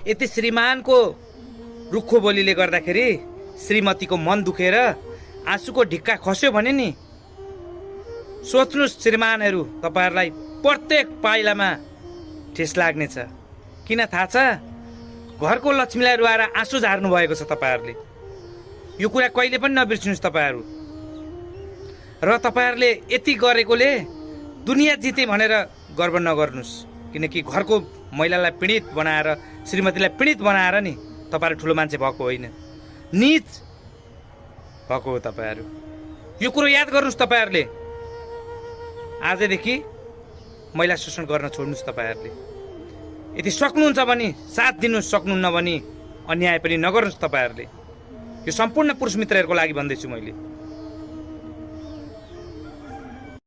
यति श्रीमानको रुखो बोलीले गर्दाखेरि श्रीमतीको मन दुखेर आँसुको ढिक्का खस्यो भने नि सोच्नुहोस् श्रीमानहरू, तपाईहरुलाई प्रत्येक पाइलामा ठेस लाग्नेछ। किन थाहा छ? घरको लक्ष्मीलाई रुवाएर आँसु झार्नु भएको छ तपाईहरुले। यो कुरा कहिले पनि नबिर्सिनुस् तपाईहरु। र तपाईहरुले यति गरेकोले दुनिया जिते भनेर गर्व नगर्नुस्, किनकि घरको महिलालाई पीडित बनाएर, श्रीमतीलाई पीडित बनाएर नि तपाईहरु ठुलो मान्छे भएको होइन, नीच भएको हो तपाईहरु। यो कुरो याद गर्नुस् तपाईहरुले। आजदेखि महिला शोषण गर्न छोड्नुस् तपाईहरुले। यदि सक्नुहुन्छ भने साथ दिनुस्, सक्नुहुन्न भने अन्याय पनि नगर्नुस् तपाईहरुले। यो सम्पूर्ण पुरुष मित्रहरुको लागि भन्दैछु मैले।